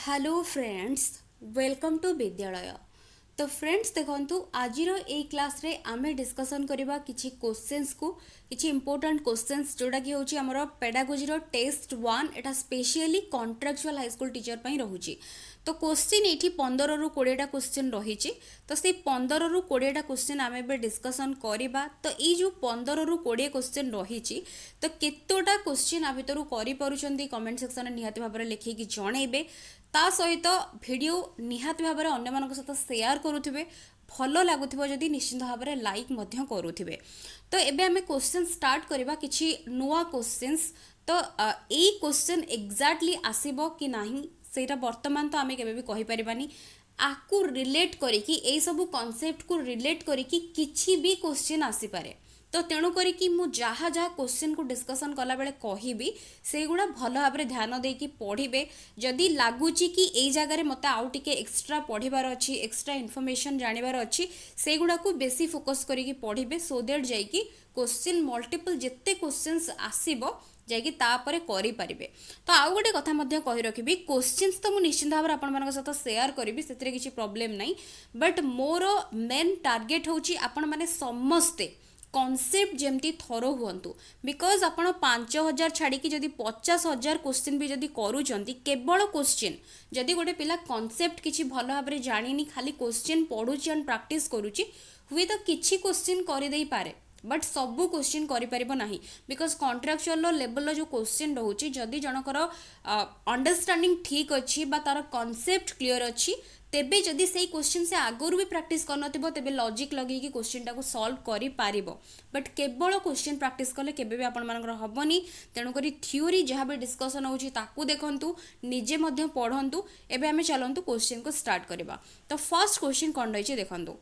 Hello friends, welcome to विद्यालय। तो friends देखंतु आजिर ए क्लास रे आमे डिस्कशन करबा किछि क्वेश्चंस को किछि इंपोर्टेंट क्वेश्चंस जोडा कि होछि हमर पेडागोजी रो टेस्ट 1 एटा specially contractual high school teacher पई रहुछि। तो क्वेश्चन एठी 15 रु 20 टा क्वेश्चन रहिछि। तो से 15 रु 20 टा क्वेश्चन आमे बे डिस्कशन करबा। तो ई जो 15 रु 20 क्वेश्चन रहिछि तो केतोटा क्वेश्चन आ भितरु करि परुछन्ती कमेंट सेक्शन रे निहाती भाबरे लिखि कि जणैबे। ता सहित वीडियो निहाती भाव में अन्य मान सहित सेयार करुथिबे। भल लगुथिबो जदि निश्चित भाव में लाइक मध्य करुथिबे। तो एबे हमें क्वेश्चन स्टार्ट करबा किछि नुआ क्वेश्चंस। तो ए क्वेश्चन एग्जैक्टली आसीबो कि नाही सेटा वर्तमान तो आमे केबे भी कहि परिबानी। आकु रिलेट करिकी ए सब कांसेप्ट को रिलेट करिकी किछि भी क्वेश्चन आसी पारे। तो तेणु करिकी मु जहाँ जहाँ क्वेश्चन को डिस्कसन कला बेले कहिबी से गुड़ा भल भाव में ध्यान देकी पढ़िबे। जदि लागुची कि एई जगह रे मते आउ टिके एक्स्ट्रा पढ़िबार अछि, एक्स्ट्रा इन्फॉर्मेशन जानिबार अछि, से गुड़ा को बेसी फोकस करिकी पढ़िबे सो दैट जाईकी क्वेश्चन मल्टीपल जेते क्वेश्चंस आसीबो जाइकी तापरे करि परिबे। तो आउ गोटे कथा मध्य कहि रखिबी, क्वेश्चंस तो मु निश्चित भाव में आपण मानक साथ शेयर करिबी, सेतरे किछि प्रॉब्लम नै। बट मोर मेन टार्गेट होची आपण माने समस्ते कॉन्सेप्ट जमती थरो हुअंतु। बिकॉज आपण 5000 छाड़ी जदि 50,000 क्वेश्चन भी जदि करूचंती केवल क्वेश्चन जदि गोटे पिला कॉन्सेप्ट किछि भल भाव में जानिनी खाली क्वेश्चन पढ़ुची एंड प्रैक्टिस करूची हुए तो किछि क्वेश्चन कर दे पारे बट सबू क्वेश्चन करिपरिबो नाही। बिकॉज कॉन्ट्रैक्चुअल लेवल जो क्वेश्चन रोचे जदि जनकर अंडरस्टैंडिंग ठीक अच्छी बा तार कॉन्सेप्ट क्लियर अच्छी तेबे जदि से क्वेश्चन से आगुरी भी प्रैक्टिस करनथिबो तेबे लॉजिक लगेकी क्वेश्चन टाको सॉल्व करि पारिबो। बट केवल क्वेश्चन प्रैक्टिस कले केबे भी आपण मानकर हबनी। तेणु करी थ्योरी जहाँ भी डिस्कशन होची ताकू देखंतु, निजे मध्य पढ़ंतु। एबे हमें चलंतु क्वेश्चन को स्टार्ट करबा। तो फर्स्ट क्वेश्चन कोन रहिछि देखंतु।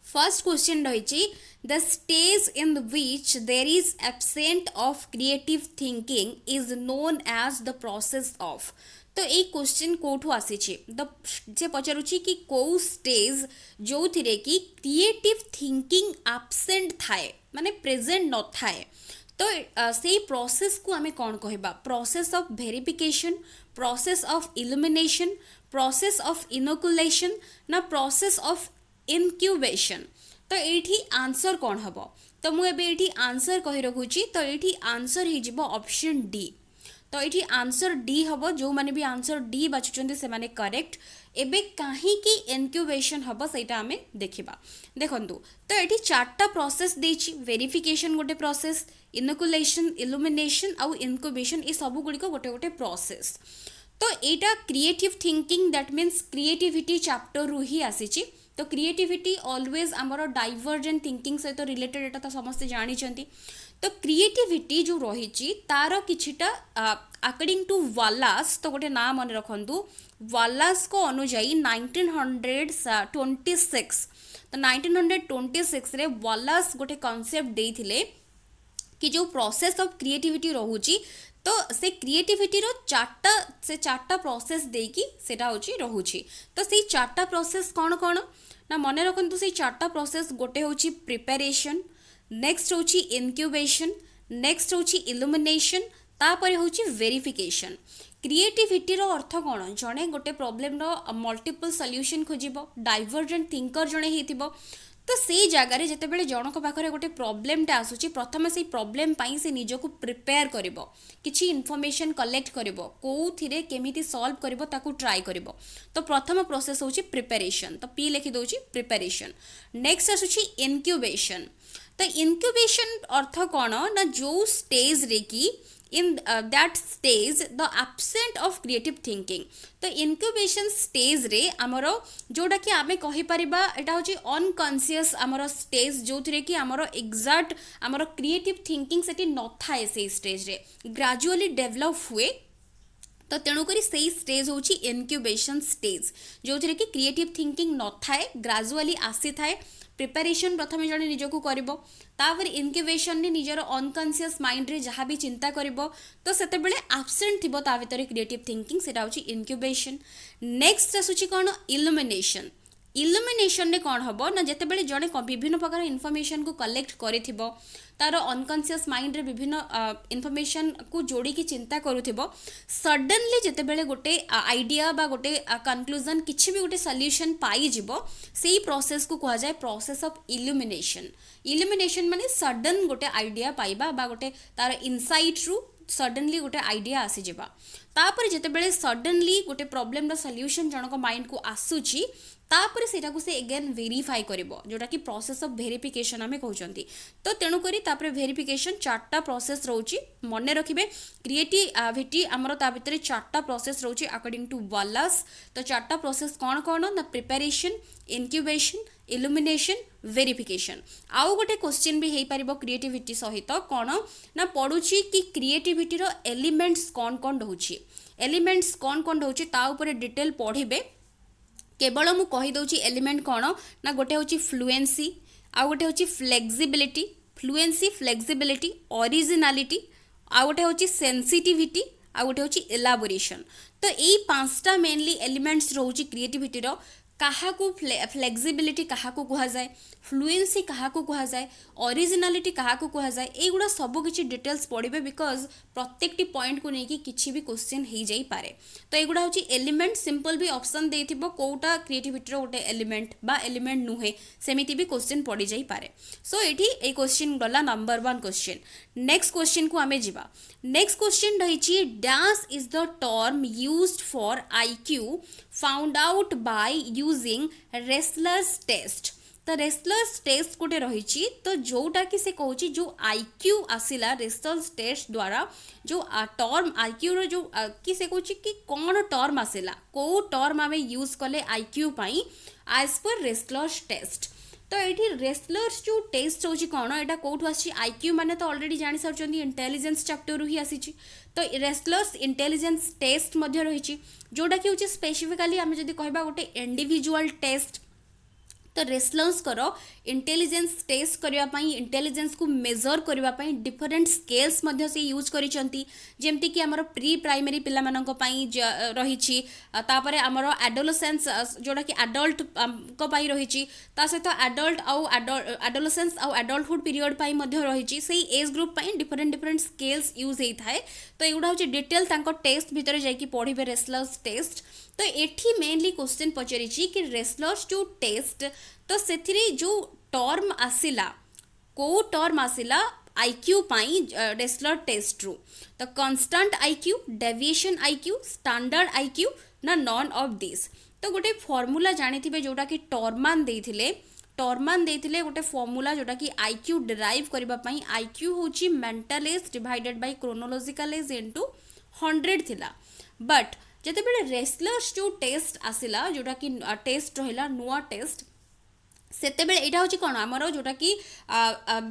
फर्स्ट क्वेश्चन रही the stage in which there is absent of creative thinking is known as the process of. तो ये क्वेश्चन कोठू आसी से पचारुची कि कौ स्टेज जो थिरे कि क्रिएटिव थिंकिंग एब्सेंट थाए माने प्रेजेंट न थाए। तो से प्रोसेस को आमे कौन कहबा, process of verification, process of illumination, process of inoculation ना प्रोसेस ऑफ इनक्यूबेशन। तो ये आंसर कौन हम। तो मुझे आंसर कही रखुची। तो ये आंसर हो ऑप्शन डी। तो ये आंसर डी हम, जो मैंने भी आंसर डी बाछुचंती से माने करेक्ट। एबे कहीं इनक्यूबेशन हम सेटा आमे देखिबा। देखंतु तो ये चारटा प्रोसेस देछि, वेरिफिकेशन गोटे प्रोसेस, इनोकुलेशन, इल्यूमिनेशन आउ इनक्यूबेशन ये सब गुड़िक गोटे गोटे प्रोसेस। तो यहाँ creative thinking that means creativity chapter रु ही आसीची। तो क्रिएटिविटी ऑलवेज आमर डाइवर्जेंट थिंकिंग सहित रिलेटेड एटा तो समस्ते जानिछंती। तो क्रिएटिविटी जो रही तार किछिटा अकॉर्डिंग टू वालास, तो गोटे ना मन रखंतु, वालास को अनुजाई 1926 तो 1926 रे वालास गोटे कॉन्सेप्ट देइथिले कि जो प्रोसेस ऑफ क्रिएटिविटी रहुची तो से क्रिएटिविटी रो चारटा प्रोसेस देकी सेटा होची रहुची। तो से चारटा प्रोसेस कौन कौन ना मन रखंतु। से चारटा प्रोसेस गोटे होची प्रिपरेशन, नेक्स्ट होची इनक्यूबेशन, नेक्स्ट होची इल्यूमिनेशन, तापर होची वेरिफिकेशन। क्रिएटिविटी रो अर्थ कौन, जने गोटे प्रॉब्लम रो मल्टीपल सॉल्यूशन खोजिबो, डाइवर्जेंट थिंकर जने हेतिबो। तो से जगार जिते जनक पाखे गोटे प्रॉब्लम आसूची प्रथम से प्रॉब्लम पाई से निजको प्रिपेयर करिवो, किछि इन्फॉर्मेशन कलेक्ट करिवो, कोउथिरे केमिति सॉल्व करिवो ताकू ट्राई करिवो। तो प्रथम प्रोसेस होची प्रिपरेशन। तो पी लिखि दोची प्रिपरेशन। नेक्स्ट आसूची इनक्यूबेशन। तो इनक्यूबेशन अर्थ कौन ना जो स्टेज रे की in that stage the absent of creative thinking। तो incubation stage रे आमरो जोटा कि आमे कहि परिबा एटा होची अनकॉन्शियस आमरो स्टेज जो थिरे कि आमरो एग्जैक्ट आमरो क्रिएटिव थिंकिंग सेटी न थाए से स्टेज रे ग्रेजुअली डेवलप हुए। तो तेणुकरी से स्टेज होची इनक्यूबेशन स्टेज जो थिरे कि क्रिएटिव थिंकिंग न थाए, ग्रेजुअली आसी थाए। प्रिपरेशन प्रथम जड़े निजको करिवो, तापर इनक्यूबेशन ने निजर अनकॉन्शियस माइंड रे जहाँ भी चिंता करिवो तो सेते बेले एब्सेंट थिबो ता भितर क्रिएटिव थिंकिंग सेटा होची इनक्यूबेशन। नेक्स्ट आसुची कोन इल्यूमिनेशन। इल्युमिनेशन रे कौन हम ना जितेबाला जड़े विभिन्न प्रकार इनफर्मेशन को कलेक्ट कर तार अनकॉन्शियस माइंड रे विभिन्न इनफर्मेशन को जोड़ी की चिंता करूथिबो सडनली जितेबाला गोटे आइडिया बा गोटे कंक्लूजन किछि भी गोटे सॉल्यूशन पाई जिवो सेही प्रोसेस को कहा जाए प्रोसेस ऑफ इल्युमिनेशन। इल्युमिनेशन माने सडन गोटे आइडिया पाइबा बा गोटे तार इनसाइट रु सडनली गोटे आइडिया आसी जिबा तापर जितेबाला सडनली गोटे प्रॉब्लम रो सॉल्यूशन जनक माइंड को आसुची तापर सेटा को से अगेन वेरीफाई करिवो जोटा कि प्रोसेस ऑफ वेरिफिकेशन हमें कहउचंती। तो तेणु करी तापर वेरिफिकेशन चारटा प्रोसेस रहउची मने रखिबे क्रिएटिविटी हमरो ता भितरे चारटा प्रोसेस रहउची अकॉर्डिंग टू वालास। तो चारटा प्रोसेस कोन कोन ना प्रिपरेशन इनक्यूबेशन इल्युमिनेशन वेरिफिकेशन। आउ गोटे क्वेश्चन भी हेई परिबो क्रिएटिविटी सहित कोन ना पडुची कि क्रिएटिविटी रो एलिमेंट्स कोन कोन रहउची एलिमेंट्स कोन कोन रहउची ता ऊपर डिटेल पढिबे केवल मु कही दउची एलिमेंट कोन ना गोटे होची फ्लुएंसी आ गोटे होची फ्लेक्सिबिलिटी फ्लुएंसी फ्लेक्सिबिलिटी ओरिजिनालिटी आ गोटे होची सेंसिटिविटी आ गोटे होची एलाबोरेशन। तो एई पांचटा मेनली एलिमेंट्स रहउची क्रिएटिविटी रो काहाकू फ्लेक्सिबिलिटी काहाकू कहा जाए फ्लुएंसी काहाकू कहा जाए ओरिजिनालिटी काहाकू कहा जाए एगुड़ा सब किछि डिटेल्स पढ़िबे बिकॉज प्रत्येकटी पॉइंट को लेकिन किछि भी क्वेश्चन हो जाई पारे। तो एगुड़ा होछि एलिमेंट सिंपल भी ऑप्शन देथिबो कोउटा क्रिएटिविटी रो गोटे एलिमेंट बा एलिमेंट नुहे सेमिति भी क्वेश्चन पड़ी जाई पारे। सो एठी ए क्वेश्चन गला नंबर 1 क्वेश्चन। नेक्स्ट क्वेश्चन को आमे जिबा। नेक्स्ट क्वेश्चन रहिछि dash is the term used for IQ found out by using Wechsler's test. तो रेसलर्स टेस्ट गोटे रही तो जोटा कि से कहूँ जो आईक्यू आसिला रेसलर्स टेस्ट द्वारा जो टर्म आईक्यू रो जो कि से कहूँ कि कौन टर्म आसिला को टर्म आम यूज कले आईक्यू पाई एज पर रेसलर्स टेस्ट। तो ये रेसलर्स जो टेस्ट होची कौन एटा कोठु आसी आईक्यू माने तो ऑलरेडी जानि सारचंदी इंटेलिजेंस चैप्टर ही आसी। तो रेसलर्स इंटेलिजेंस टेस्ट मध्य रही जोटा कि होची स्पेसिफिकली आम जदि कहबा गोटे इंडिविजुअल टेस्ट। तो रेसलर्स करो इंटेलिजेंस टेस्ट करने इंटेलिजेंस को मेजर करने डिफरेंट स्केल्स मध्य से यूज करिसंती जेमती कि हमर प्री प्राइमरी पिला मानक पई रही तापरे हमर एडोलसेंस जोटा कि एडल्ट को पई रही ता सहित एडल्ट आउ एडोलसेंस आउ एडल्टहुड पीरियड पई मध्य रही से एज ग्रुप पई डिफरेंट डिफरेंट स्केल्स यूज होई थाए। तो एगुडा होची डिटेल तांको टेस्ट भितर जाई कि पढिबे रेसलर्स टेस्ट। तो एठी मेनली क्वेश्चन पचारि कि रेसलर्स जो टेस्ट तो से जो टर्म आसिला को टर्म आसिला आईक्यू पाई रेसलर टेस्ट रु। तो constant IQ deviation IQ standard IQ ना नॉन ऑफ दिस। तो गोटे फॉर्मूला जानी जोटा कि टर्मान देथिले गोटे फॉर्मूला जोटा कि आईक्यू डिराइव करबा पई आईक्यू होची mental as divided by chronological age into 100 थिला। बट जते बेले रेसलर्स जो टेस्ट आसिला जोटा कि टेस्ट रहिला नुआ टेस्ट सेते बेले एटा होची कोन हमरो जोटा कि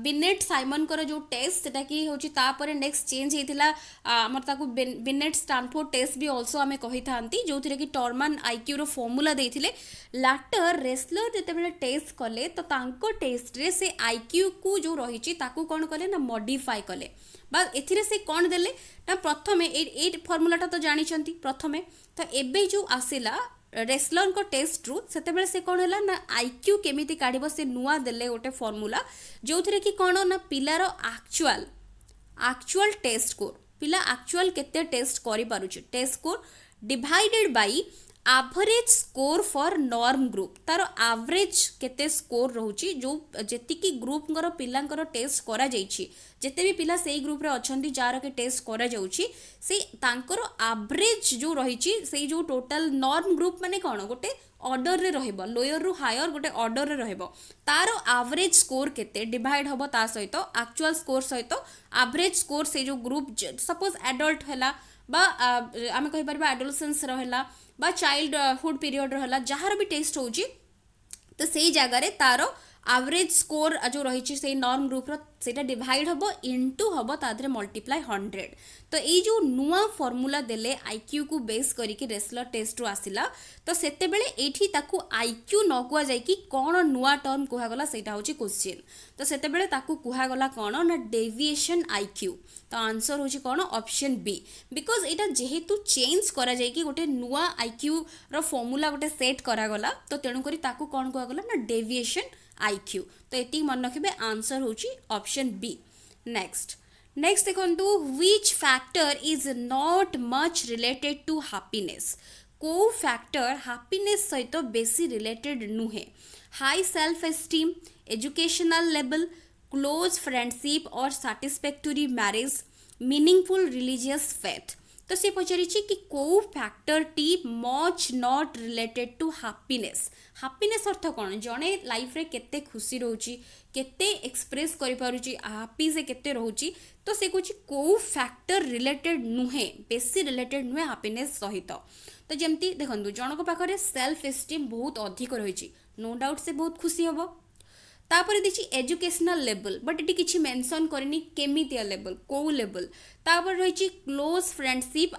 बिनेट साइमन कर जो टेस्ट सेटा कि होची तापरे नेक्स्ट चेंज हेतिला हमर ताकू बिनेट स्टैनफोर्ड टेस्ट भी आल्सो हमें कहि थांती जोथिरे कि टर्मान आईक्यू रो फॉर्मूला देथिले लाटर रेसलर जते बेले टेस्ट कले तो तांको टेस्ट रे से आईक्यू को जो रहिची ताकू कोन कले ना मॉडिफाई कले बा एथिरे से कोन देले ना प्रथमे ए फॉर्मूलाटा तो जानिचंती प्रथमे। तो एबे जो आसिला रेसलर को टेस्ट रु से से कौन है ना आईक्यू केमिति काढ़ से नुआ देले गोटे फॉर्मूला जो थे कि कौन ना पिलार एक्चुअल टेस्ट स्कोर पिला एक्चुअल केते टेस्ट करि पारुछि test score divided by average score for norm group तार एवरेज केते स्कोर रहउछि जो जेति कि ग्रुप कर पिलांकर टेस्ट करा जाइछि जेते भी पिला सेही ग्रुप रे अछंती जार के टेस्ट करा जाउछि से तांकर एवरेज जो रहिछि से जो टोटल नॉर्म ग्रुप माने कोन गोटे ऑर्डर रे रहइबो लोअर रु हायर गोटे ऑर्डर रे रहइबो तार एवरेज स्कोर केते डिवाइड हबो ता सहित एक्चुअल स्कोर सहित एवरेज स्कोर से जो ग्रुप सपोज एडल्ट हैला बा आमे कहि परबा एडोलसेंस रहला बा चाइल्डहुड पीरियड रहला जहार भी टेस्ट होउची तो सेही जगह रे तारो एवरेज स्कोर जो रही से नॉर्म ग्रुप सेटा डिवाइड हम इंटू हम तादे मल्टीप्लाई 100। तो ये जो नुआ फॉर्मूला देले आईक्यू को बेस करके रेसलर टेस्ट रू आसिला तो सेते बेले एठी ताकू आईक्यू न कुआ जाय कि कोन नुआ टर्म कुहा गला सेटा होची क्वेश्चन। तो सेते बेले ताकू कुहा गला कोन ना डेविएशन आईक्यू। तो आंसर होची कोन ऑप्शन बी बिकॉज एटा जेहेतु चेंज करा जाय कि गोटे नुआ आईक्यू रो फॉर्मूला गोटे सेट करा गला तो तेणु करी ताकू कोन कुहा गला ना डेविएशन आईक्यू। तो एटी मन रखिबे आंसर होची ऑप्शन बी। नेक्स्ट देखंतु which factor is not much related to happiness. को फैक्टर हैप्पीनेस सहित बेसी रिलेटेड नुहे। High self esteem, educational level, close friendship और satisfactory marriage, meaningful religious faith. तो से पचारि कि को फैक्टर टी much not related to happiness. Happiness अर्थ कौन जड़े लाइफ रे केते खुशी रोची केते एक्सप्रेस करि पारुची हैप्पी से केते रोची तो से कुछ को फैक्टर रिलेटेड नुहे बेसी रिलेटेड नुहे हैप्पीनेस सहित। तो जमती देखंतु जनक पाखरे सेल्फ एस्टीम बहुत अधिक रही नो डाउट से बहुत खुशी हम। तापर देखिए एजुकेशनल लेवल बट ये किसी मेंशन करनी केमितिया लेवल को लेवल। तापर रही क्लोज फ्रेंडशिप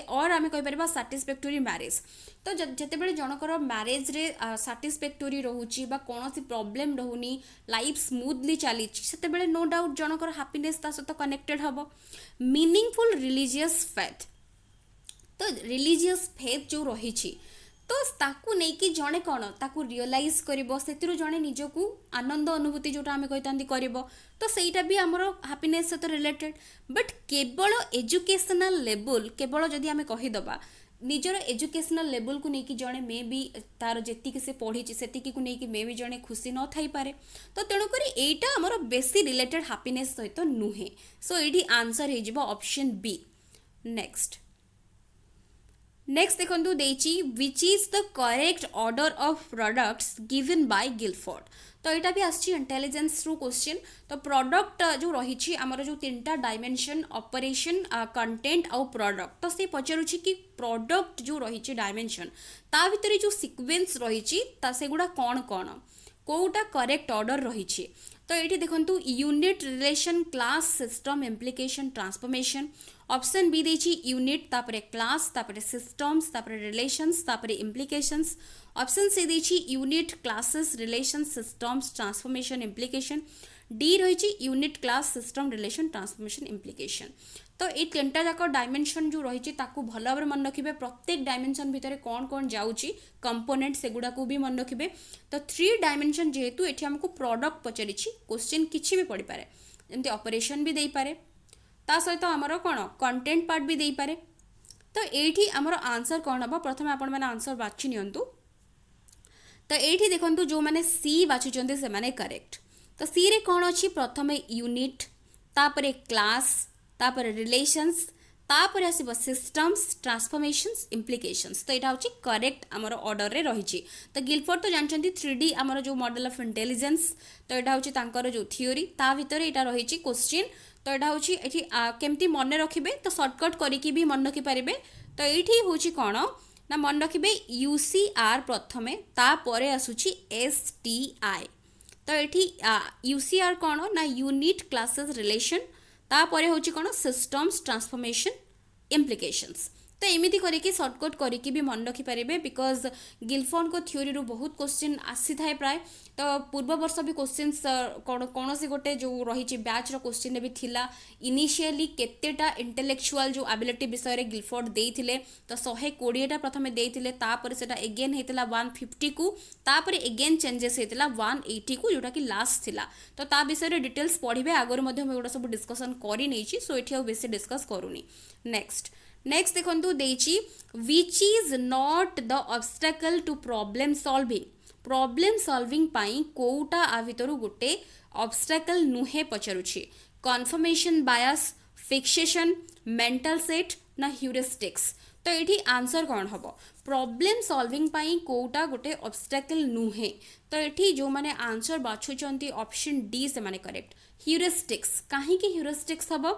और आम कहीपर सैटिस्फैक्टरी मैरिज। तो जितेबाला जनकर मैरेज रे सैटिस्फैक्टरी रोची कौन प्रॉब्लम रोनी लाइफ स्मूथली चली से नो डाउट जनकर हैप्पीनेस सहित कनेक्टेड हम। Meaningful religious faith. तो रिलीजियस फेथ जो रही तो ताकू नहीं कि जड़े कौन ताकू रियलाइज करिवो सेतिरु जड़े निजकू आनंद अनुभूति जोटा आमे कहितांती करिवो तो सेटा भी हमरो हैप्पीनेस सहित रिलेटेड। बट केवल एजुकेशनल लेवल केवल जदि आमे कहि दबा निजर एजुकेशनल लेवल को नहीं कि जड़े मे भी तार जेतिक से पढ़ी सेतिकी को नहीं कि मे भी जड़े खुशी न थाई पारे। तो तेणुक एटा हमरो बेसी रिलेटेड हैप्पीनेस सहित नुहे। सो एठी आंसर हे जिवो ऑप्शन बी। नेक्स्ट देखंतु देची which is the correct order of products given by Guilford. तो यहाँ भी आसी इंटेलिजेंस रू क्वेश्चन। तो प्रोडक्ट जो रही आमर जो तीनटा डायमेंशन ऑपरेशन कंटेंट आउ प्रोडक्ट तो से पचारुची कि प्रोडक्ट जो रही डायमेंशन ता भितर जो सीक्वेंस रही सेगुड़ा कौन कौन कोटा करेक्ट ऑर्डर रही। तो ये देखंतु unit relation class system implication transformation. Option B देची यूनिट तापरे क्लास तापरे सिस्टम्स तापरे रिलेशंस तापरे इम्प्लिकेशंस। ऑप्शन सी देची unit classes relation systems transformation implication. D रही unit class system relation transformation implication. तो ये तीनटा जाक डायमेंशन जो रही भल भाव मन रखिए प्रत्येक डायमेंशन भितर कौन कौन जाऊँगी कंपोनेंट सेगुड़ा को भी मन रखिए। तो 3 डायमेंशन जेहेतु ये आमको प्रोडक्ट पचारि क्वेश्चन किसी भी पड़ पारे जमी ऑपरेशन भी दे पारे ता सहित आमर कौन कंटेंट पार्ट भी दे पारे। तो ये आमर आंसर कौन हम प्रथम आपण मैंने आंसर बाछि नियंतु। तो ये देखो जो मैंने सी बाछुचंती से माने करेक्ट। तो सी रे कौन अच्छी प्रथम यूनिट तापरे क्लास तापर रिलेशंस तापर आसब सिस्टम्स ट्रांसफॉर्मेशंस इम्प्लिकेशंस। तो यहाँ हूँ करेक्ट आमर ऑर्डर रे रही। तो गिलफोर्ड तो जानते 3D आमर जो मॉडल ऑफ इंटेलिजेंस तो यहाँ हूँ जो थ्योरी ता भीतर यहाँ रही क्वेश्चन। तो यहाँ हूँ केमती मन रखिए तो सर्टकट करके भी मन रखिपारे। तो ये हूँ कौन ना मन रखिए UCR प्रथमे तापर आसूची STI। तो ये UCR कौन ना यूनिट क्लासेस रिलेशन तापर हूँ कौन सिस्टम्स ट्रांसफॉर्मेशन इम्प्लिकेशंस। तो एमती करके सर्टकट करके भी मन रखिपारे बिकज गिलफोर्ड को थ्योरी रू बहुत क्वेश्चन आसी थाए प्राय। तो पूर्व वर्ष भी क्वेश्चन कौन से गोटे जो रही बैच क्वेश्चन भी थिला इनिशियली केतेटा इंटेलेक्चुअल जो एबिलिटी विषय रे गिलफोर्ड देइथिले। तो 120टा प्रथमे देइथिले तापर सेटा एगेन हेतिला 150 को तापर एगेन चेंजेस हेतिला 180 को जोटा कि लास्ट थिला। तो ता विषय रे डिटेल्स पढ़िबे आगर मध्ये हम एगुडा सब डिस्कशन करि नेछि। सो एठी आ बेसी डिस्कस करूनी। नेक्स्ट देखंतु देछि which is not the obstacle to problem solving. Problem solving पाई कोउटा आ भितरु गोटे ऑब्स्टेकल नुहे पचारुछि। Confirmation bias fixation mental set ना ह्यूरिस्टिक्स। तो ये आंसर कौन हम प्रॉब्लम सॉल्विंग पाई कोउटा गोटे ऑब्स्टेकल नुहे। तो ये जो माने आंसर बाछुचंती ऑप्शन डी से माने करेक्ट ह्यूरिस्टिक्स। काहे कि ह्यूरिस्टिक्स हम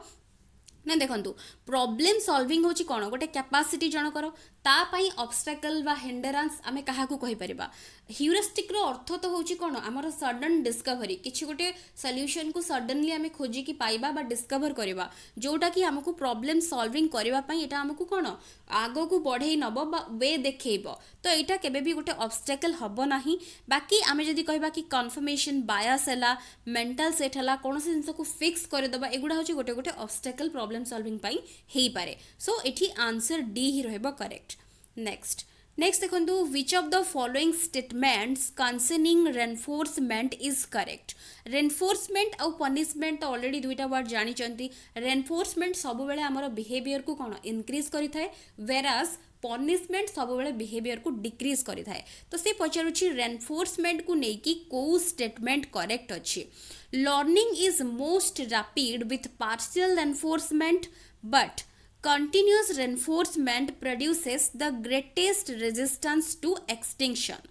ना देखंतु प्रॉब्लम सॉल्विंग होची कोन गोटे कैपेसिटी जनकर ता पई ऑब्स्टेकल बा हिंडरेंस आमे काहा को कहि परिबा ह्यूरिस्टिक रो अर्थ तो होची कोन हमर सडन डिस्कवरी किछि गोटे सॉल्यूशन को सडनली आमे खोजी की पाइबा बा डिस्कवर करबा जोटा कि हमकु प्रॉब्लम सॉल्विंग करबा पई एटा हमकु कोन आगो को बढ़ई नबो बा वे देखैबो तो एटा केबे भी गोटे ऑब्स्टेकल हबो नाही बाकी आमे जदी कहबा कि कन्फर्मेशन बायस हला मेंटल सेट हला कोनोसी जिंस को फिक्स कर दबा एगुडा होची गोटे गोटे ऑब्स्टेकल प्रॉब्लम सॉल्विंग पाई हेई पारे सो एठी आंसर डी ही रहबो करेक्ट नेक्स्ट देखो विच of the following statements concerning reinforcement is correct reinforcement आउ पनिशमेंट तो ऑलरेडी दुईटा वर्ड जानी रेनफोर्समेंट सब बेले आमर बिहेवियर को कौन इनक्रीज करिथाए वेरास पनिशमेंट सब बेले बिहेवियर को डिक्रीज करिथाए तो से पचारुछि रेनफोर्समेंट को नेकी को स्टेटमेंट करेक्ट अछि learning is most rapid with partial reinforcement but continuous reinforcement produces the greatest resistance to extinction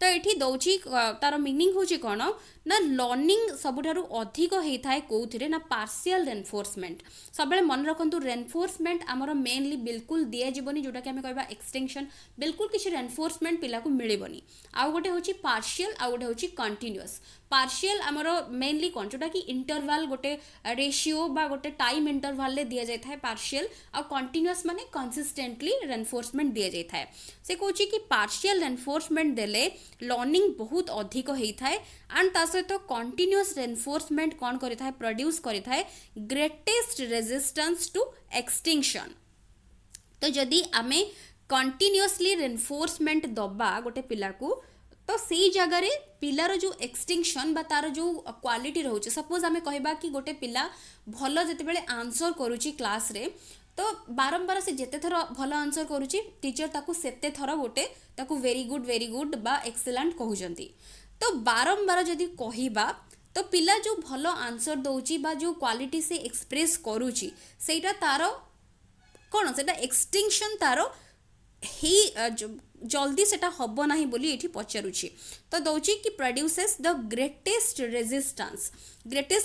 तो ये दौची तार मीनिंग होची कौन ना लर्निंग सबुठारु अधिक होता है कौथिरे ना पार्शियल रेनफोर्समेंट सब मन रखु रेनफोर्समेंट आमर मेनली बिल्कुल दि जीवनी जोटा कि कहबा एक्सटेंशन बिल्कुल किसी रेनफोर्समेंट पिला को मिलबनी आउ गोटे होची पार्शियल आउ गोटे होची कंटीन्यूअस पार्शियल आमर मेनली कौन जोटा कि इंटरवाल गोटे रेशियो बा गोटे टाइम इंटरवाल ले दिया जाता है पार्शियल आ कंटीन्यूअस माने कंसिस्टेंटली रेनफोर्समेंट दिया जाता है से कहूँ कि पार्शियल रेनफोर्समेंट देले लर्निंग बहुत अधिक होता है एंड ता सहित कंटीन्यूअस रेनफोर्समेंट कौन करिथाए प्रोड्यूस करिथाए ग्रेटेस्ट रेजिस्टेंस टू एक्सटिंक्शन तो जदि आमे कंटीन्यूअसली रेनफोर्समेंट दबा गोटे पिला को तो से जगह पिलार जो एक्सटिंक्शन बा तार जो क्वालिटी रोचे सपोज आमे कहबा कि गोटे पिला भल जते बेले आंसर करूची क्लास रे तो बारंबार से जेते थर भल आंसर करूची टीचर ताकू सेते थर गोटे ताकू वेरी गुड बा एक्सीलेंट कहउजंती तो बारंबार जदि कहिबा तो पिला जो भल आंसर दउची बा जो क्वालिटी से एक्सप्रेस करूची सेटा तार कोन सेटा एक्सटिंक्शन तार ही जल्दी सेटा हबो नाही बोली एठी पचारुची तो दउची कि produces the greatest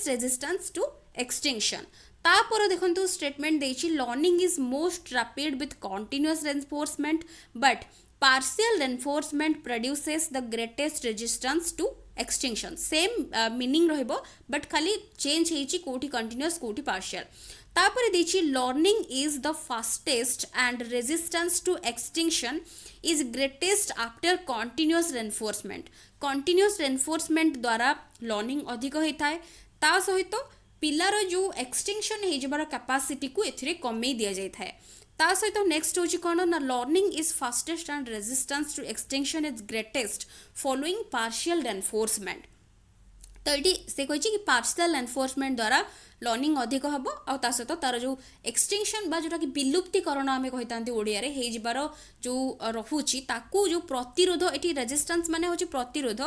resistance to extinction तापर देखंतु स्टेटमेंट देछि learning is most rapid with continuous reinforcement but partial reinforcement produces the greatest resistance to extinction same meaning रहइबो बट खाली चेंज हेछि कोठी कंटीन्यूअस कोठी पार्शियल तापर देछि learning is the fastest and resistance to extinction is greatest after continuous reinforcement द्वारा learning अधिक होता है ता सहित पिलार जो एक्सटिंक्शन हो जबार कैपेसिटी को एथिरे कमे दिया जाता है ता सहित नेक्स्ट होची कोन ना learning is fastest and resistance to extinction is greatest following partial reinforcement तो ये से कही कि पार्शियल रेनफोर्समेंट द्वारा लर्निंग अधिक हम आ सहित तार जो एक्सटिंक्शन बा जोटा कि विलुप्तिकरण आम कही ओडिया रे हे जिबार जो रहुची ताकू जो प्रतिरोध ये रेजिस्टेंस माने होची प्रतिरोध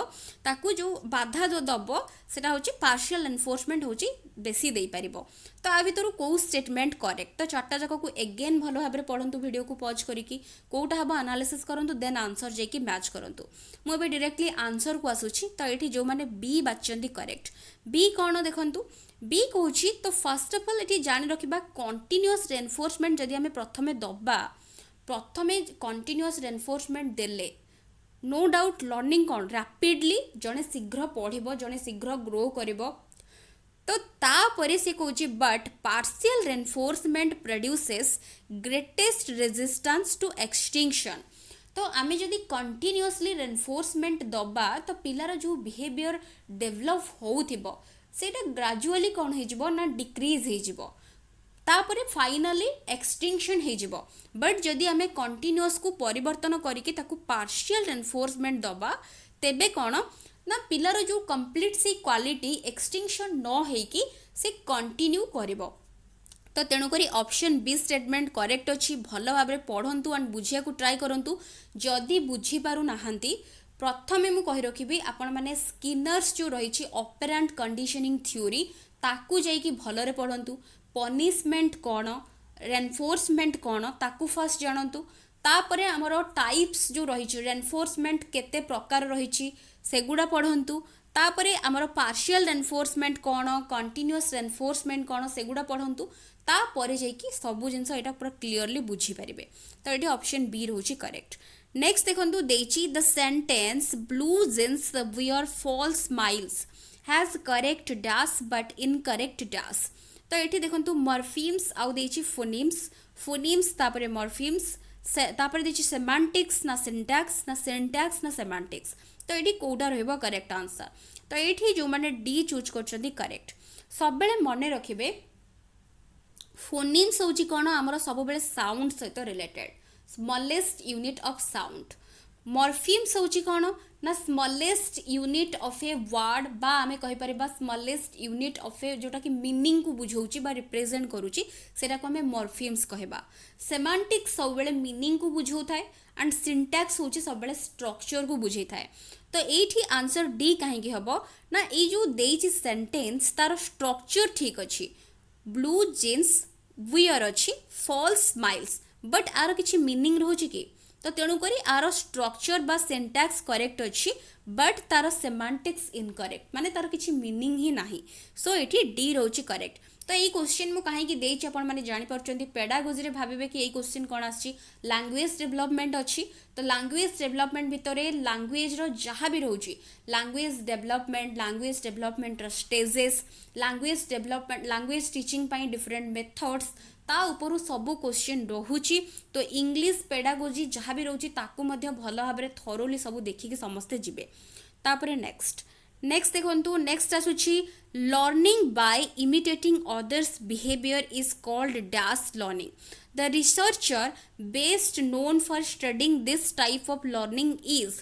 ताकू जो बाधा जो दब सेटा होची पार्शियल एनफोर्समेंट होची बेसी देई परिबो तो आ भितर को स्टेटमेंट करेक्ट तो चार्टा जाक को एगेन भलो भाबरे पढंतु वीडियो को पॉज करिकी कोटा हबो एनालिसिस करंतु देन आंसर जेकी मैच करंतु मु बे डायरेक्टली आंसर को आसुची तो एठी जो माने बी बाचंदी करेक्ट बी कोन देखंतु बी कहूँ तो फर्स्ट ऑफ ऑल ये जानी रखा कंटिन्यूअस रेनफोर्समेंट जदि आम प्रथमे दबा प्रथमे कंटिन्यूअस रेनफोर्समेंट देले नो डाउट लर्निंग कौन रैपिडली जड़े शीघ्र पढ़ जड़े शीघ्र ग्रो कर तो तापरे से कहूँ but partial reinforcement produces greatest resistance to extinction तो आमे जदि कंटिन्यूअसली रेनफोर्समेंट दबा तो पिलार जो बिहेवियर डेवलप होउथिबो सेटा ग्रेजुअली कौन हो ना डिक्रीज हो तापरे फाइनली एक्सटिंक्शन हो बट जदि आमे कंटिन्यूअस को परिवर्तन करके ताकू पार्शियल रेनफोर्समेंट दबा तेबे कौन ना पिलार जो कंप्लीट से क्वालिटी एक्सटिंक्शन न होइकी से कंटिन्यू करिवो तो तेणुक ऑप्शन बी स्टेटमेंट करेक्ट अच्छी भल भाव पढ़ंतु एंड बुझिया को ट्राई करंतु जदि बुझी पारु नाहंती प्रथमे मु कहि रखिबी आपण माने स्किनर्स जो रही ऑपरेंट कंडीशनिंग थ्योरी ताकू जाइकी भलरे पढ़ंतु पनिशमेंट कौन रेनफोर्समेंट कौन ताकू फर्स्ट जानतु तापरे हमरो टाइप्स जो रही रेनफोर्समेंट केते प्रकार रही सेगुड़ा पढ़ंतु तापरे आमर पार्शियल रेनफोर्समेंट कौन कंटिन्यूअस रेनफोर्समेंट कौन सेगुड़ा पढ़ंतु तापर जाइए सबू जिन यहाँ पूरा क्लीयरली बुझीपारे तो ये ऑप्शन बी रोचे करेक्ट। नेक्स्ट देखो देची the sentence blue jeans wear false smiles has correct dash but incorrect dash तो ये देखो मॉर्फिम्स आउ देची फोनिम्स फोनिम्स तापरे मॉर्फिम्स तापर देची सेमांटिक्स ना सिंटैक्स ना सेमांटिक्स तो ये कौटा रहिबो करेक्ट आंसर तो ये जो मैंने डी चूज कर करेक्ट सब बेले मन रखिबे फोनिम्स होची कोन हमर सब बेले साउंड सहित related smallest unit of sound morphemes होची कोन ना smallest unit of a word बा आमे कहि परिबा स्मॉलेस्ट यूनिट ऑफ ए जोटा कि मीनिंग को बुझौची बा रिप्रेजेंट करूची सेटा को हमें मॉर्फिम्स कहबा सेमांटिक्स सब बेले मीनिंग को बुझौ थाए एंड सिंटैक्स होची सब बेले स्ट्रक्चर को बुझै थाए तो एठी आंसर डी काहे हबो ना ए जो देइची सेंटेंस तार स्ट्रक्चर ठीक अछि ब्लू जींस वियर अच्छी फॉल्स स्माइल्स बट आर किसी मीनिंग रोचे कि तो तेणुक आर स्ट्रक्चर बा सिंटैक्स करेक्ट अच्छी बट तार सेमांटिक्स इनकरेक्ट माने तार किसी मीनिंग ही नाही सो ये डी रोचे करेक्ट तो ये क्वेश्चन मुझे कहीं देती आप जापर पेडागोजी भावे कि ये क्वेश्चन कौन आसी लैंग्वेज डेवलपमेंट अच्छी तो लैंग्वेज डेवलपमेंट भितर लैंग्वेज जहाँ भी रोचे language development stages language teaching पाई डिफरेंट मेथड्स ता उपरू सबू क्वेश्चन रोची तो इंग्लिश पेडागोजी जहाँ भी रोचे भल भाव थरोली सब देखिकी समस्ते जीवे तापरे नेक्स्ट देखो नेक्स्ट आसुची learning by imitating others behaviour is called dash learning the researcher best known for studying this type of learning is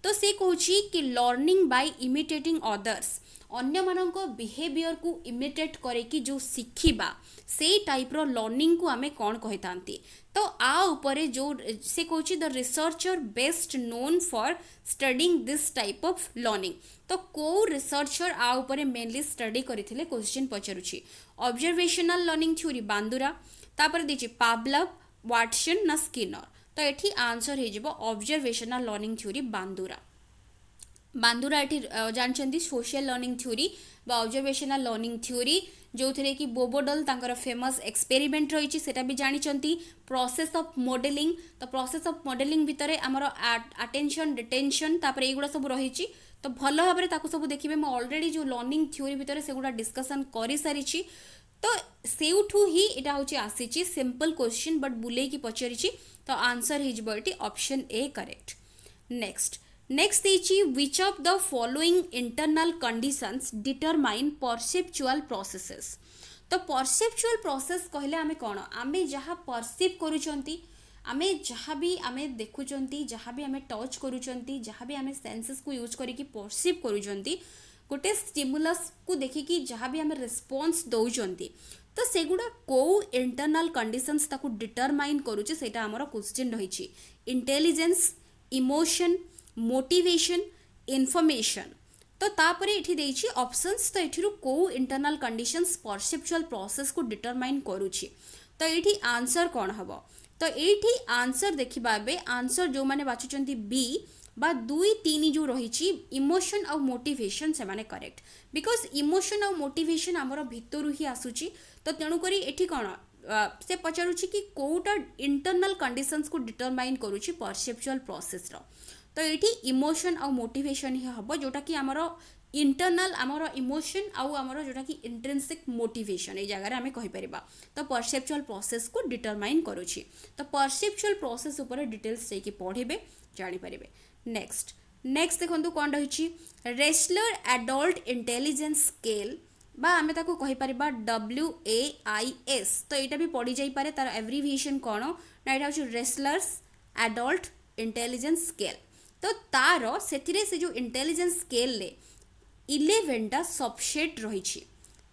तो से कहूँ कि लर्निंग बाय इमिटेटिंग अदर्स अन्य मानक बिहेवियर को इमिटेट करके जो शिखिबा से टाइप रो लर्निंग को आमे कौन कहि तांती तो आ ऊपर जो से कहूँ the researcher best known for studying this type of learning तो को रिसर्चर आ ऊपर मेनली स्टडी करथिले क्वेश्चन पचारुछि ऑब्जर्वेशनल लर्निंग थ्योरी बांदुरा तापर देछि पावलोव वाटसन ना स्किनर तो एठी आंसर हे जिवो ऑब्जर्वेशनल लर्निंग थ्योरी बांदुरा एठी जानछंती सोशल लर्निंग थ्योरी बा ऑब्जर्वेशनल लर्निंग थ्योरी जो थे कि बोबोडल तांकर फेमस एक्सपेरिमेंट रही सेटा भी जानी प्रोसेस ऑफ मॉडलिंग तो प्रोसेस ऑफ मॉडलिंग भितर आमर अटेंशन डिटेंशन तापर एगुड़ा सब रही तो भल भाव में सब देखिए मैं ऑलरेडी जो लर्निंग थ्योरी भितर से गुड़ा डिस्कसन कर सारी तो सेउठू ही इटा होची आसीची सिंपल क्वेश्चन बट बुले की पचारि तो आंसर हो ऑप्शन ए करेक्ट नेक्स्ट देची which of the following internal conditions determine perceptual processes तो परसेप्चुअल प्रोसेस कहले आमे कोन आमे जहाँ परसीव करूचंती आमे जहाँ भी आमे देखुचंती जहाँ भी आमे टच करूचंती जहाँ भी आमे सेंसेस को यूज करिकी परसीव करूचंती गोटे स्टिमुलस को देखिकी जहाँ भी आमे रिस्पांस दउचंती तो सेगुड़ा को इंटरनल कंडीशंस ताकू डिटरमाइन करूचे सेटा हमर क्वेश्चन रही इंटेलिजेंस इमोशन मोटिवेशन इनफॉरमेशन तो तापरे इठी देइछि ऑप्शंस तो इठिरु को इंटरनल कंडीशंस परसेप्चुअल प्रोसेस को डिटरमाइन करूछि तो इठी आंसर कौन हबो तो एठी आंसर देखिबा बे आंसर जो माने बाचुचंती बी बा 2-3 जो रही इमोशन और मोटिवेशन से माने करेक्ट बिकॉज इमोशन और मोटिवेशन आमर भितरु ही आसुची तो तेणुक एठी कौन से पचारुछि कि कोटा इंटरनल कंडीशंस को डिटरमाइन करूछि परसेप्चुअल प्रोसेस रो तो ये इमोशन और मोटिवेशन ही हम जोटा कि आमर इंटरनल आमर इमोशन आउ आमर जोटा कि इंट्रिंसिक मोटिवेशन ये जगह आम कहीपर तो परसेप्चुअल प्रोसेस को डिटरमाइन करुछि तो परसेप्चुअल प्रोसेस उपर डिटेल्स जाकि पढ़े जानीपर नेक्स्ट देखो कौन रही रेसलर एडल्ट इंटेलिजेंस स्केल बा आमे ताको कहि परिबा WAIS तो यहाँ भी पढ़ी जाई पारे तार एब्रिविएशन कौन ना यहाँ हूँ रेसलर्स एडल्ट इंटेलिजेंस स्केल तो तार से जो इंटेलिजेंस स्केल ले 11टा सबसेट रही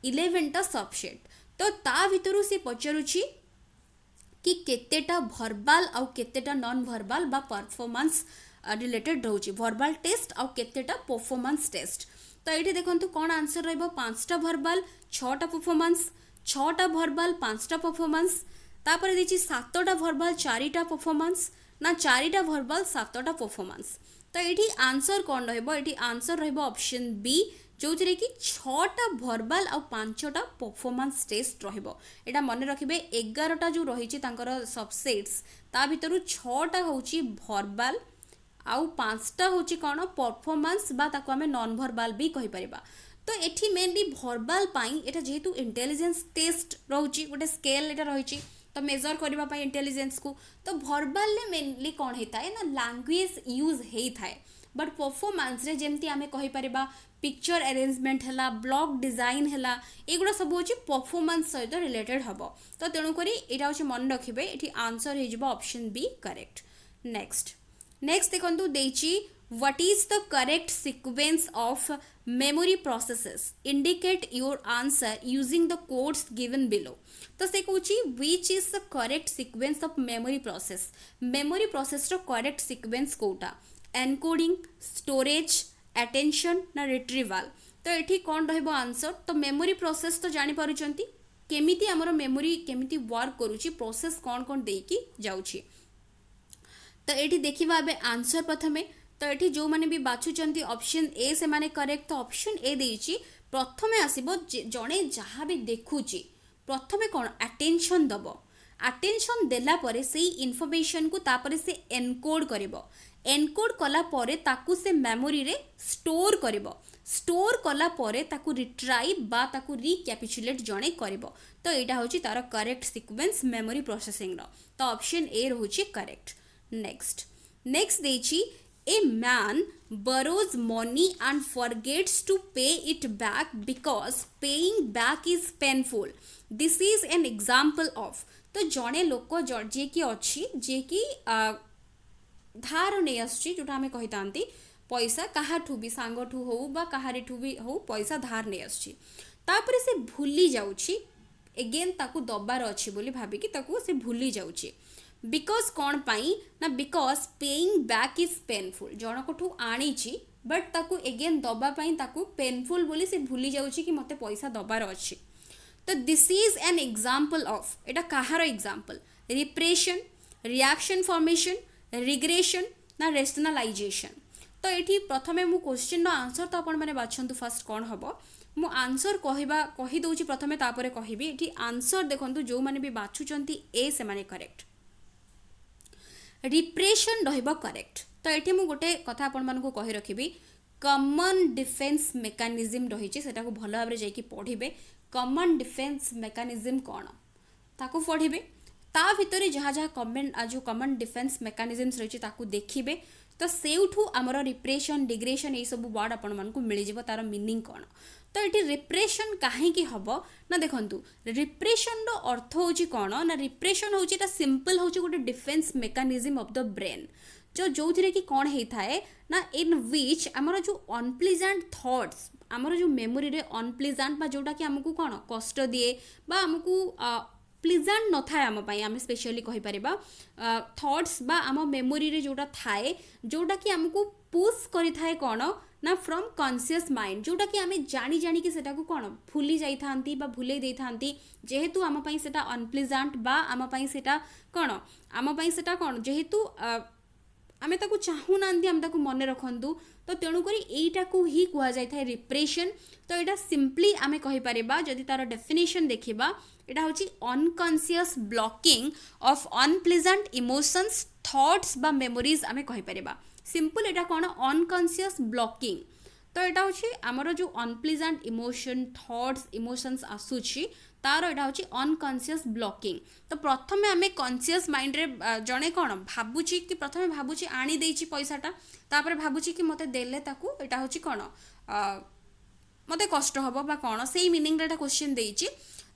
11टा सबसेट तो ता भितरु से पचारुछि कि केतेटा भर्बाल आउ केतेटा नॉन भर्बाल बा परफॉर्मेंस रिलेटेड रोचे भर्बाल टेस्ट आउ केतेटा परफॉर्मेंस टेस्ट तो ये देखो कौन आंसर रहिबो 5टा भर्बाल 6टा परफॉर्मेंस 6टा भर्बाल 5टा परफॉर्मेंस तापर देछि 7टा भर्बाल 4टा परफॉर्मेंस ना 4टा भर्बाल 7टा परफॉर्मेंस तो ये आंसर कौन रही आंसर ऑप्शन बी जो थी कि 6टा भर्बाल आ 5टा परफॉर्मेंस टेस्ट रहा मन रखिए 11टा जो रही सबसेट्स ता भीतर 6टा हूँ भर्बाल आउ 5टा हूँ कौन परफॉर्मेंस बा ताको आमे नॉन भर्बाल भी कहि परिबा। तो एठी मेनली भर्बाल पाई एटा जेहेतु इंटेलिजेंस टेस्ट रोची गोटे स्केल एटा रही तो मेजर करबा पाई इंटेलिजेंस को तो भर्बाल ले मेनली कौन होता है ना लैंग्वेज यूज होता है बट परफॉर्मेंस रे जेमती आमे कहि परिबा पिक्चर अरेंजमेंट है ब्लॉग डिजाइन है एगुड़ा सब हूँ परफॉर्मेंस सहित रिलेटेड हम तो तेणुक यहाँ हूँ मन रखिए ये आंसर हो ऑप्शन बी करेक्ट। नेक्स्ट देखो देची what is the correct sequence of memory processes indicate your answer using the codes given below. तो से कहूँ which is the correct sequence of memory process रो करेक्ट सीक्वेंस कोटा encoding storage attention ना retrieval. तो ये कौन रहिबो आंसर तो मेमोरी प्रोसेस तो जानी पारुचंती केमिति हमरो मेमोरी केमिति वर्क करूची प्रोसेस कौन कौन देकी जाउची। तो ये देखिबा एबे आंसर प्रथमे तो ये जो माने भी बाछुचंती ऑप्शन ए से माने करेक्ट तो ऑप्शन ए देइची प्रथमे आसीबो जणे जहाँ भी देखुची प्रथमे कौन अटेंशन दबो अटेंशन देला परे सेही इनफॉरमेशन को तापरे से एनकोड करिवो एनकोड कला परे ताकू से मेमोरी रे स्टोर कला परे ताकू रिट्राइव बा ताकू रिकैपिचुलेट जणे करिवो। तो एटा होची तार करेक्ट सीक्वेंस मेमोरी प्रोसेसिंग रो तो ऑप्शन ए रहूची करेक्ट। नेक्स्ट देची a man borrows money and forgets to pay it back because paying back is painful. This is an example of तो जड़े लोक जे कि अच्छी जे कि धार नहीं आसुची जोटा आमे कहि तांती पैसा काहाठू भी सांगठू हो बा काहारिठू भी हो पैसा धार नहीं आसुची तापरे से भूली जाउची एगेन ताकू दबार अच्छी बोली भाबी कि ताकू से भूली जाउची बिकॉज कौन पाई ना because paying back is painful जनकठू आनी बट ताकू एगेन दबा पाई ताकू पेनफुल बोली से भूली जाउची कि मते पैसा दबार अच्छी। तो this is an example of एटा कहार example repression reaction formation regression ना रेशनलाइजेशन। तो ये प्रथमे मु क्वेश्चन आंसर तो आपण माने बाछंतु फर्स्ट कौन हम मु आंसर कही दउची प्रथमे तापरे कहिबी एठी आंसर देखंतु जो माने भी बाछुचंती ए से माने करेक्ट रिप्रेशन रहिबा करेक्ट। तो ये मुझे गोटे कथा आपण मानकु कहि रखिबी कॉमन डिफेंस मेकानिज्म रही सेटा को भल भाव जाइए पढ़े कॉमन डिफेंस मेकानिज्म कौन ताकू पढ़े ता भितर जहाँ जहाँ जो कॉमन डिफेंस मेकानिज्म रही देखिए तो सेउठू आमर रिप्रेशन डिग्रेशन ये सब वर्ड आपण मानकु मिल जिवो तार मीनिंग कौन। तो ये रिप्रेशन कहीं हम ना देखंतु रिप्रेशन रो अर्थ होची कौन ना रिप्रेशन होची एटा सिंपल होची गोटे defence mechanism of the brain जो थी कि कौन होता है ना इन विच आमर जो अनप्लीजेंट थॉट्स आमर जो मेमोरी रे अनप्लीजेंट बा जोटा कि आमको कौन कष्ट दिए बा आमको प्लीजेंट न थाए आम आम स्पेशली कहीपर थॉट्स बा आम मेमोरी रे जोटा थाए जोटा कि आमको पुश करि थाए कौन ना फ्रॉम कॉन्शियस माइंड जोटा कि आम जानी जानी कि सेटा को कौन भूली जाई थांती बा भूले दे थांती जेहेतु आम पई सेटा अनप्लीजेंट बा आम पई सेटा कौन आम पई सेटा कौन जेहेतु आमे ताकू चाहू नांदी हम ताकू मने रखंतु तो तेणुक यहीटा को ही कह जाए रिप्रेशन। तो यहाँ सिंपली आमे कहि परिबा जदि तार डेफिनेशन देखिबा एटा होची unconscious blocking of unpleasant emotions thoughts बा मेमोरीज आमे कहि परिबा सिंपल एटा कोन अनकॉन्शियस ब्लॉकिंग। तो यहाँ होची हमर जो अनप्लीजेंट इमोशन थॉट्स इमोशंस आसुची तार यहाँ होची अनकॉन्शियस ब्लॉकिंग। तो प्रथमे आमे कॉन्शियस माइंड रे जणे कोन भाबुची कि प्रथमे भाबुची आनी देइची पैसाटा तापर भाबुची कि मते देले ताकू एटा होची कोन मते कष्ट हबो बा कोन सेही मीनिंग रे एटा क्वेश्चन देइची।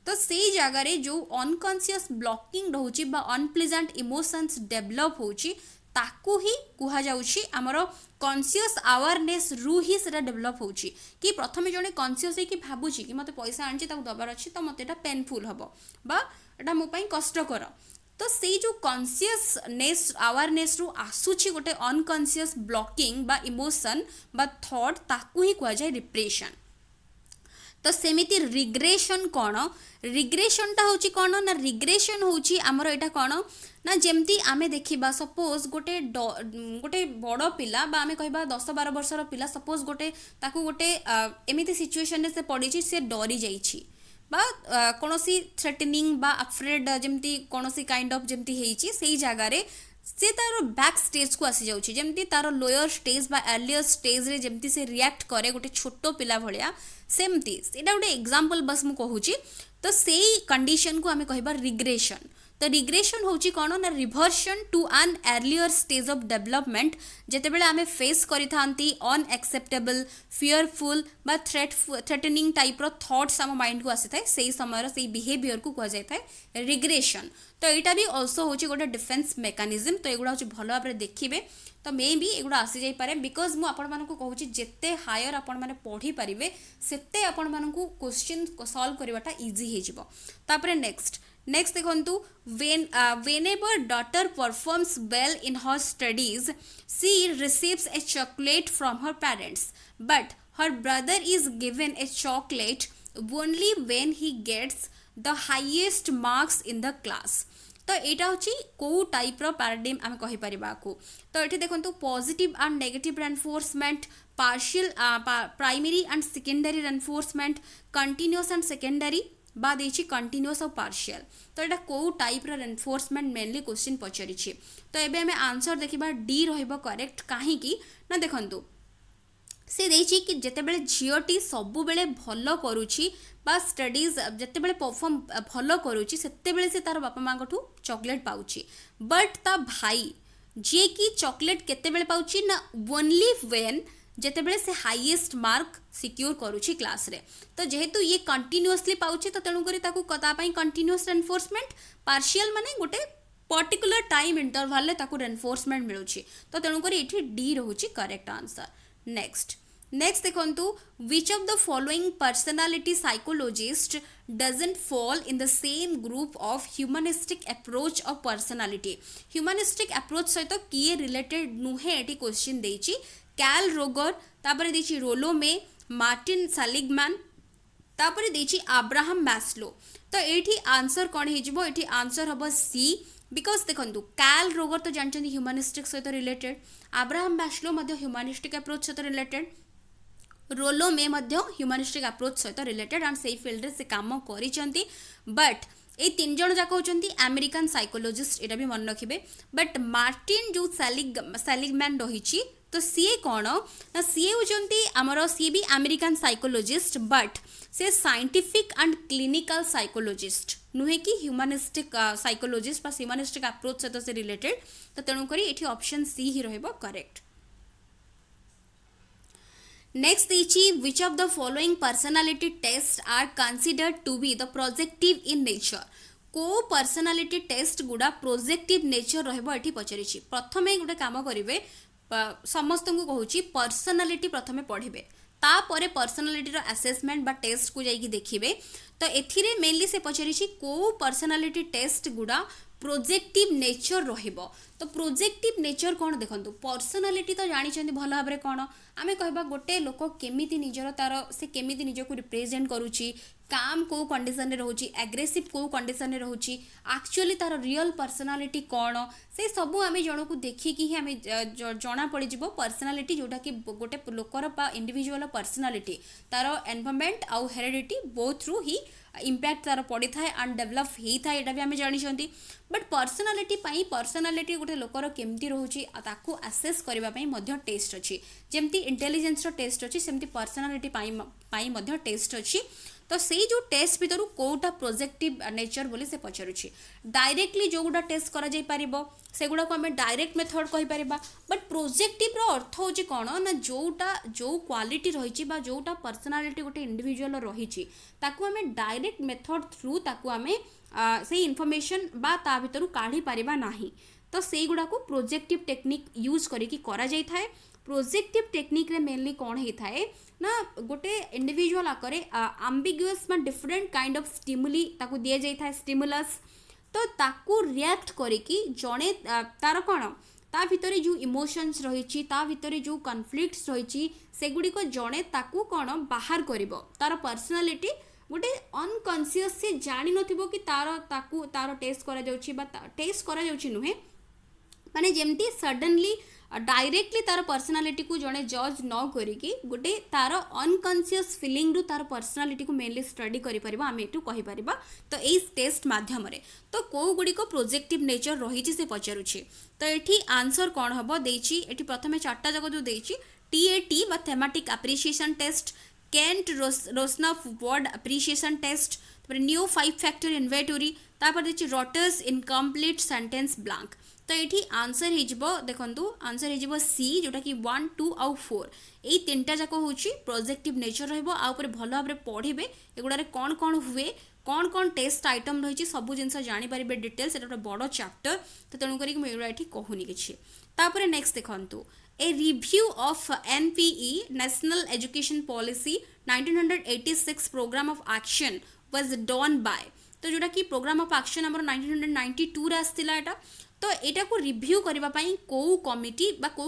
तो सेही जगह रे जो अनकॉन्शियस ब्लॉकिंग रहउची बा अनप्लीजेंट इमोशंस डेवलप होउची ताकू ही कुहा जाउची हमरो कॉन्शियस अवेयरनेस रु ही सेटा डेवलप होउची कि प्रथमे जणे कॉन्शियस है कि भाबुची कि मते पैसा आनची ताकू दबार अछि तो मते एटा पेनफुल हबो बा एटा मो पई कष्टकर। तो से जो कॉन्शियसनेस अवेयरनेस रु आसुची गोटे अनकॉन्शियस ब्लॉकिंग बा इमोशन बा थॉट ताकू ही कुहा जाय रिप्रेशन। तो सेमिति रिग्रेशन कौन रिग्रेशनटा होची कौन ना रिग्रेशन होची आमर एटा कौन ना जेमती आमे देखिबा सपोज गोटे गोटे बड़ पिला बा आमे कहबा 10-12 वर्षर पिला सपोज गोटे ताकू गोटे एमिति सिचुएशन से पड़ी से डरी जाइछि बा कोनोसी थ्रेटनिंग बा अफ्रेड जेमती कोनोसी काइंड ऑफ जेमती हेइछि सेही जगह रे से तार बैक स्टेज को आसी जाउछि जेमती तार लोअर स्टेज बा अर्लियर स्टेज रे जेमती से रिएक्ट करे गोटे छोटो पिला भलिया सेमती सेटा गोटे एग्जांपल बस मु कहूछि तो सेही कंडीशन को आमे कहबा रिग्रेशन तो रिग्रेशन होची कौन ना reversion to an earlier stage of development जेतेबेले आमे फेस करि थांती अनएक्सेप्टेबल फियरफुल बा थ्रेटनिंग टाइप रो थॉट्स आम माइंड को आसी थाए सेही समय सेही बिहेवियर को कह जाय थाए रिग्रेशन तो एटा भी आल्सो होची गोटे डिफेंस मेकानिज्म तो एगुडा होची भलो भाबरे देखिबे तो मे भी एगुडा आसी जाई पारे बिकॉज मु आपण मानकु कहूची जेते हायर आपण माने पढ़ी पारिबे सेते आपण मानकु क्वेश्चन सॉल्व करवाटा इजी हे जिवो तापरे नेक्स्ट देखंतु whenever daughter performs well in her studies she receives a chocolate from her parents but her brother is given a chocolate only when he gets the highest marks in the class तो एटा होची को type रो paradigm आमे कहि परिबा को तो एठी देखंतु positive and negative reinforcement partial primary and secondary reinforcement continuous and secondary बा देछि कंटीन्यूअस और पार्शियल तो एटा को टाइप रो रेनफोर्समेंट मेनली क्वेश्चन पचरिछि तो एबे हमें आंसर देखिबा डी रहइबो करेक्ट काहे की ना देखंतु से देछि कि जेतेबेले झियोटी सबु बेले भलो करूछि बा स्टडीज जेतेबेले परफॉर्म भलो करूछि सेतेबेले से तार बापा मांगठू चॉकलेट पाउछि बट ता भाई जे की चॉकलेट केतेबेले पाउछि ना ओनली व्हेन जेतेबेले से हाईएस्ट मार्क सिक्योर करूछि क्लास रे तो जेहेतु ये कंटिन्यूअसली पाउछि तो तेणु करी ताकू कता पई कंटिन्यूअस रेनफोर्समेंट पार्शियल माने गोटे पर्टिकुलर टाइम इंटरवल ले ताकू रेनफोर्समेंट मिलुछि तो तेणु करी एठी डी रहउछि करेक्ट आंसर नेक्स्ट देखंतु which of the following personality psychologist doesn't fall in the same group of humanistic approach of personality humanistic approach सहित किए रिलेटेड नुहे एटी क्वेश्चन देछि कैल रोगर तापरे देछि रोलो में मार्टिन सेलिगमैन तापरे देछि अब्राहम मैस्लो तो एठी आंसर कोन हे जिवो एठी आंसर हबो सी बिकॉज देखंतु कैल रोगर तो जानचंदी ह्यूमनिस्टिक सहित रिलेटेड अब्राहम मैस्लो मध्ये ह्यूमनिस्टिक अप्रोच सहित रिलेटेड रोलो में मध्ये ह्यूमनिस्टिक अप्रोच सहित रिलेटेड एंड सेही फील्ड रे से काम करिसंती बट ए तीन जण जाक होचंती अमेरिकन साइकोलॉजिस्ट एटा भी मन रखिबे बट मार्टिन जो सेलिगमैन रहिछि तो सीए कौन ना सीए होचंती हमरो सी भी अमेरिकन साइकोलॉजिस्ट बट से साइंटिफिक एंड क्लिनिकल साइकोलॉजिस्ट नुहे कि ह्यूमनिस्टिक साइकोलॉजिस्ट बा ह्यूमनिस्टिक अप्रोच सहित से रिलेटेड तो तेणु करी एठी ऑप्शन सी ही रहइबो करेक्ट नेक्स्ट देछि which of the following personality tests are considered to be the projective in nature को पर्सनालिटी टेस्ट गुडा प्रोजेक्टिव नेचर रहइबो एठी पचरिछि प्रथमे गुडे काम करिवे समस्त को कहूँ पर्सनालिटी प्रथमे पढ़े तापर पर्सनालिटी असेसमेंट बा टेस्ट को जाइए देखिए तो एथिरे मेनली से पचारि को पर्सनालिटी टेस्ट गुड़ा प्रोजेक्टिव नेचर रहिबो तो प्रोजेक्टिव नेचर कौन देखंतु पर्सनालिटी तो जानी भल भाव कौन आम कहबा गोटे लोक केमिति निजर तार से केमिति निजको रिप्रेजेंट करूची काम को कंडीशन रे रहउची एग्रेसिव को कंडीशन रे रहउची एक्चुअली तार रियल पर्सनालिटी कौन से सबू आम जन को देखिकी ही आम जना पड़ जीवो पर्सनालिटी जोटा कि गोटे लोकर इंडिविजुअल पर्सनालिटी तार एनवायरनमेंट आउ हेरिडिटी बोथ थ्रू ही इम्पैक्ट तार पड़ी था एंड डेवलप होता है यहाँ भी आम जानी बट पर्सनालिटी गोटे लोकर केमती रोचे ताकू आसेस करने टेस्ट अच्छी जमती इंटेलिजेंस टेस्ट अच्छी सेमती पर्सनालिटी टेस्ट अच्छी तो से जो टेस्ट भर कौटा प्रोजेक्टिव नेचर बोली से पचारुछि डायरेक्टली जो गुड़ा टेस्ट करा जाई परिबो सेगुड़ा को आम डायरेक्ट मेथड कहि परिबा बट प्रोजेक्टिव रो अर्थ होछि कोन ना जोटा जो क्वालिटी रहिछि बा जोटा पर्सनालिटी गोटे इंडिविजुअल रहिछि ताकू आम डायरेक्ट मेथड थ्रू ताकू आम से इनफॉरमेशन बा ता भितरु काढी परिबा नाही तो से गुड़ा को प्रोजेक्टिव टेक्निक यूज करिकी करा जाई थाए प्रोजेक्टिव टेक्निक रे मेनली कौन होता है ना गोटे इंडिविजुअल आकरे एम्बिगुअस में डिफरेंट काइंड ऑफ स्टिमुली ताकू दिया जाई था स्टिमुलस तो ताकू रिएक्ट करिकी जणे तार कौन ता भितरे जो इमोशंस रही ता भितरे जो कॉन्फ्लिक्ट्स रही सेगुड़िक जड़े ताकू कौन बाहर कर तार पर्सनालीटी गोटे अनकनसीयस से जान नथिबो कि तार टेस्ट करा नुहे माने जेमती सडनली डायरेक्टली तार पर्सनालीटी को जड़े जज न करिकी गोटे तार अनकनसीयस फिलिंग रु तार पर्सनालीटी को मेनली स्टडी करि आम एटू कहि परिबा। तो एई टेस्ट माध्यम रे तो को गुडी को प्रोजेक्टिव नेचर रही से पचारुछि। तो एठी आंसर कौन हम देछि एठी प्रथमे चारटा जगह जो देछि टीएटी बा thematic appreciation test, Kent Rosanoff word appreciation test, new 5 factor inventory, तापर देछि रॉटर्स इनकम्प्लीट सेंटेंस ब्लैंक। तो ये आंसर हो देखु आंसर हो सी जोटा कि 1, 2 आउ 4 यही 3टा जाक हूँ प्रोजेक्टिव नेचर रही भल भाव पढ़े एगुड़े कौन कौन हुए कौन कौन टेस्ट आइटम रही सब जिन जापर डिटेल्स गोटे बड़ चैप्टर। तो तेणुक मुझे कहूनी कि नेक्स्ट देखु a review of NPE national education policy 1986 programme of action was done by. तो जोटा कि प्रोग्राम ऑफ एक्शन आम 1992 रे आसला एटा। तो यहाँ को रिव्यू करने कौ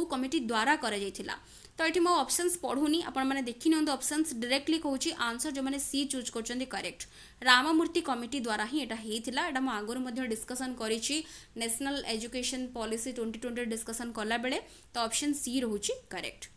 कमिटी द्वारा करा जायथिला। तो ये मो ऑप्शंस पढ़ुनी आपण मैंने देखी नि ऑप्शंस डायरेक्टली कहूँ आंसर जो मैंने सी चूज कर करेक्ट राममूर्ति कमिटी द्वारा ही यहाँ मो आगुरी डिस्कसन करी नेशनल एजुकेशन पॉलिसी 2020 डिस्कसन कला बेले। तो ऑप्शन सी रोचे correct.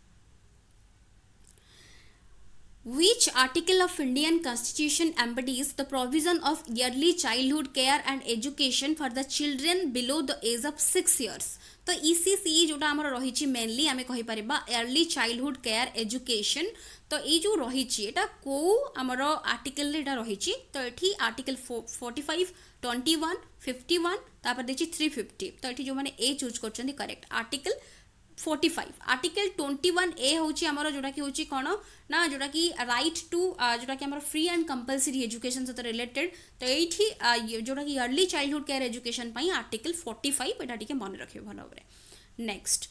Which article of Indian Constitution embodies the provision of early childhood care and education for the children below the age of 6 years? तो ECCE जोटा आमर रही mainly आम कहीपर early childhood care education. तो ये जो रही को आमर आर्टिकल रही तो ये आर्टिकल 45, 21, 51 तापर देखिए 350। तो ये जो मैंने ए चूज कर करेक्ट आर्टिकल 45। आर्टिकल 21 ए हूँ आमर जोटा कि हूँ कौन ना जोटा कि राइट टू जोटा कि आमर फ्री एंड कंपलसरी एजुकेशन सहित रिलेटेड। तो ये जोटा कि early childhood care education article 45 यहाँ मन रखिए भल भाव। Next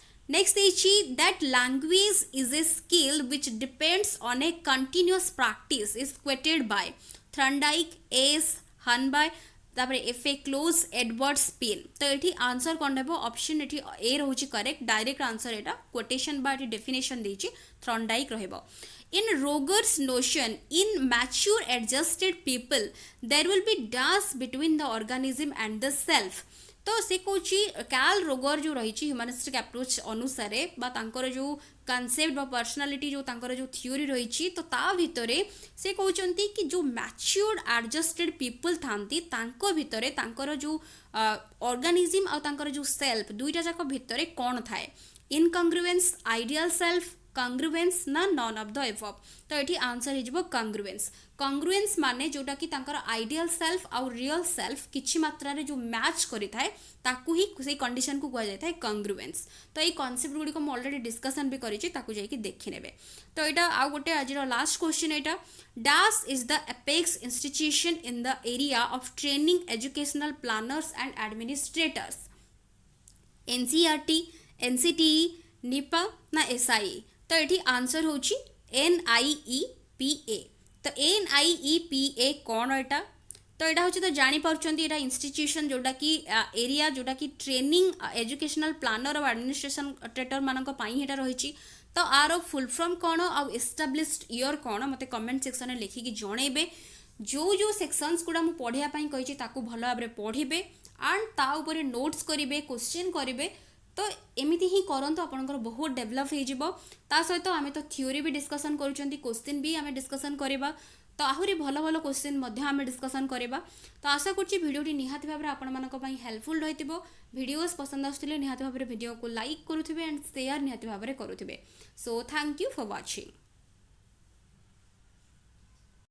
that language is a skill which depends on a continuous practice is quoted by Thorndike, S Hornby, तापर एफए क्लोज, एडवर्ड स्पेन। तो ये आंसर कौन है ऑप्शन ये ए रोचे करेक्ट डायरेक्ट आंसर यहाँ कोटेशन बा डेफिनेशन देछि थर्नडाइक रहिबो। In Rogers notion in mature adjusted people there will be dance between the organism and the self. तो से कौन कैल रोगर जो रही ह्यूमनिस्टिक अप्रोच अनुसार जो कॉन्सेप्ट बा पर्सनालिटी जो थ्योरी रही तो ता भितर से कहते कि जो मैच्योर्ड एडजस्टेड पीपल थांती तांको भितर तांकर जो ऑर्गेनिज्म और जो सेल्फ दुईटा जाक भितर कौन थाए इनकंग्रुएंस, आइडियल सेल्फ, कंग्रुएंस ना नॉन ऑफ द एबव। तो ये आंसर हो कंग्रुएंस। कंग्रुएंस माने जोटा कि तांकर आइडियल सेल्फ और रियल सेल्फ किछि मात्रा रे जो मैच करि थाए ताकू ही से कंडीशन को कह जाय थाए कंग्रुएंस। तो ये कांसेप्ट गुडी को ऑलरेडी डिस्कशन भी करि छि ताकू जाई कि देखि नेबे। तो एटा आ गोटे आजिर last question Etah dash is the apex institution in the area of training educational planners and administrators NCERT, NCTE, Nipah ना एसआई। तो ये आंसर हूँ NIEPA। तो NIEPA कौन एटा तो यहाँ हूँ तो जानीपार्टी यहाँ इंस्टीट्यूशन जोटा कि एरिया जोटा कि ट्रेनिंग एजुकेशनल प्लानर और एडमिनिस्ट्रेटर मानक यहाँ रही। तो आर फुल फॉर्म कौन आउ एस्टाब्लिश्ड ईयर कौन मते कमेंट सेक्शन में लिखिकी जनइबे। जो सेक्शंस गुड़ा मुझे पढ़ाई कही भल भाव पढ़े एंड ता उपरे नोट्स करेंगे क्वेश्चन करेंगे। तो एमती ही करंतु आपनकर बहुत डेभलप हो ता सहित आम तो थ्योरी भी डिस्कसन करुँच क्वेश्चन भी आम डिस्कसन करवा। तो आहरी भल भल क्वेश्चन आम डिस्कसन करवा। तो आशा करुँची भिडियोटी निहाती भाव में हेल्पफुल रही वीडियोस पसंद आसुले निहाती भाव वीडियो को लाइक करुथिबे एंड शेयर निहाती भाव करुथिबे। So thank you for watching.